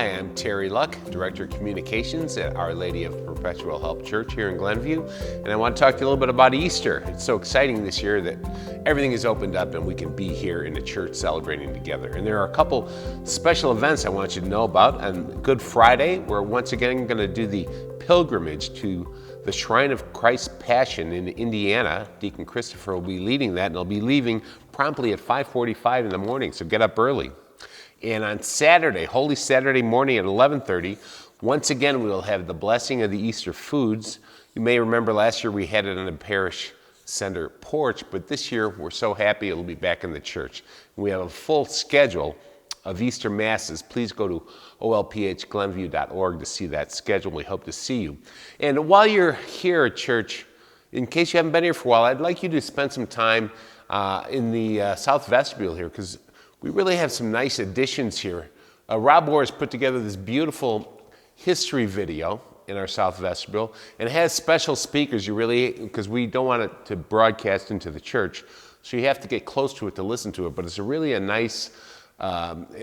Hi, I'm Terry Luck, Director of Communications at Our Lady of Perpetual Help Church here in Glenview, and I want to talk to you a little bit about Easter. It's so exciting this year that everything is opened up and we can be here in the church celebrating together. And there are a couple special events I want you to know about. On Good Friday, we're once again going to do the pilgrimage to the Shrine of Christ's Passion in Indiana. Deacon Christopher will be leading that, and he'll be leaving promptly at 5:45 in the morning, so get up early. And on Saturday, Holy Saturday morning at 11:30, once again we will have the blessing of the Easter foods. You may remember last year we had it on the parish center porch, but this year we're so happy it'll be back in the church. We have a full schedule of Easter Masses. Please go to olphglenview.org to see that schedule. We hope to see you. And while you're here at church, in case you haven't been here for a while, I'd like you to spend some time in the south vestibule here, because we really have some nice additions here. Rob Moore has put together this beautiful history video in our south vestibule, and it has special speakers. Because we don't want it to broadcast into the church, so you have to get close to it to listen to it. But it's really a nice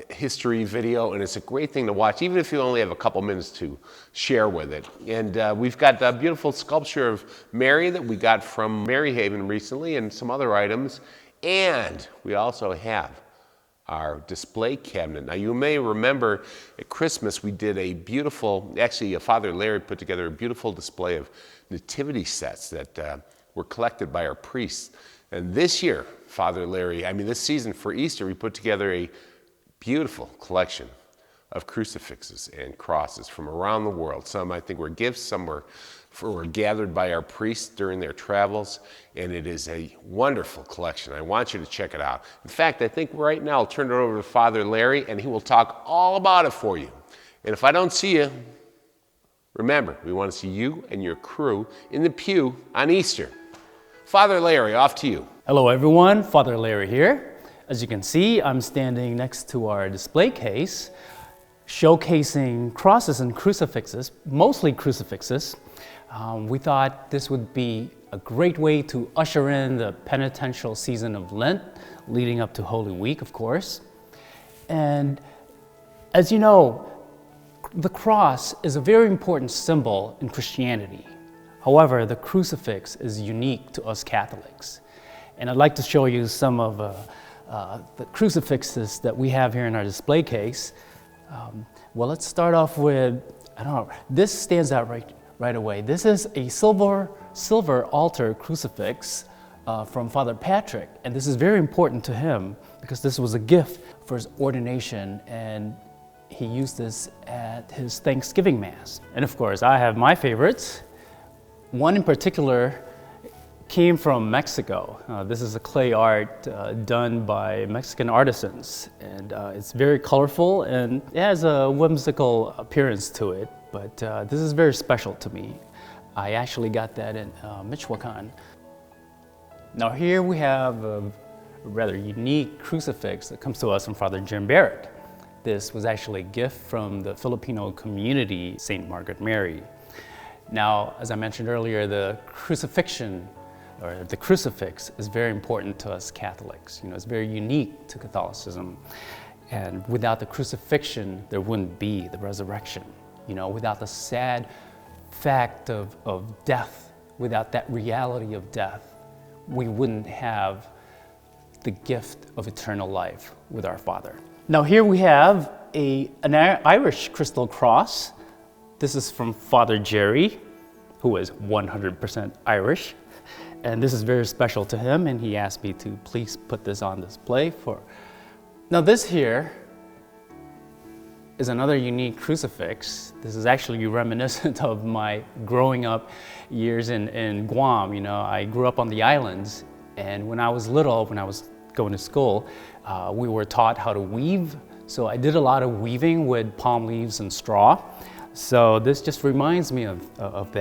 history video, and it's a great thing to watch, even if you only have a couple minutes to share with it. And we've got a beautiful sculpture of Mary that we got from Maryhaven recently, and some other items. And we also have our display cabinet. Now, you may remember at Christmas we did a beautiful, Father Larry put together a beautiful display of nativity sets that were collected by our priests. And this year, this season for Easter, we put together a beautiful collection of crucifixes and crosses from around the world. Some, I think, were gifts, some were gathered by our priests during their travels, and it is a wonderful collection. I want you to check it out. In fact, I think right now I'll turn it over to Father Larry, and he will talk all about it for you. And if I don't see you, remember, we want to see you and your crew in the pew on Easter. Father Larry, off to you. Hello everyone, Father Larry here. As you can see, I'm standing next to our display case, showcasing crosses and crucifixes, mostly crucifixes. We thought this would be a great way to usher in the penitential season of Lent, leading up to Holy Week, of course. And as you know, the cross is a very important symbol in Christianity. However, the crucifix is unique to us Catholics. And I'd like to show you some of the crucifixes that we have here in our display case. Well, let's start off with, this stands out right away. This is a silver altar crucifix from Father Patrick, and this is very important to him because this was a gift for his ordination, and he used this at his Thanksgiving Mass. And of course, I have my favorites. One in particular came from Mexico. This is a clay art done by Mexican artisans, and it's very colorful and it has a whimsical appearance to it, but this is very special to me. I actually got that in Michoacan. Now here we have a rather unique crucifix that comes to us from Father Jim Barrett. This was actually a gift from the Filipino community, St. Margaret Mary. Now, as I mentioned earlier, the crucifixion or the crucifix is very important to us Catholics. It's very unique to Catholicism. And without the crucifixion, there wouldn't be the resurrection. Without the sad fact of death, without that reality of death, we wouldn't have the gift of eternal life with our Father. Now here we have an Irish crystal cross. This is from Father Jerry, who is 100% Irish. And this is very special to him, and he asked me to please put this on display for. Now this here is another unique crucifix. This is actually reminiscent of my growing up years in Guam. I grew up on the islands, and when I was little, when I was going to school, we were taught how to weave. So I did a lot of weaving with palm leaves and straw. So this just reminds me of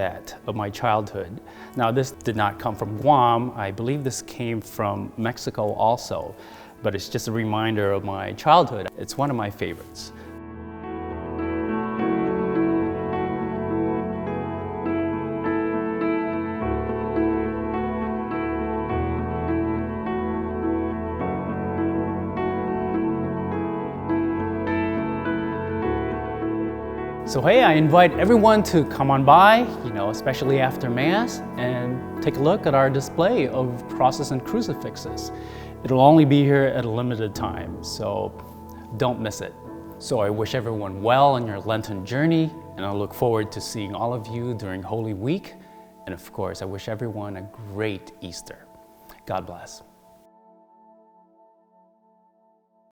my childhood. Now this did not come from Guam. I believe this came from Mexico also, but it's just a reminder of my childhood. It's one of my favorites. So hey, I invite everyone to come on by, especially after Mass, and take a look at our display of crosses and crucifixes. It'll only be here at a limited time, so don't miss it. So I wish everyone well on your Lenten journey, and I look forward to seeing all of you during Holy Week. And of course, I wish everyone a great Easter. God bless.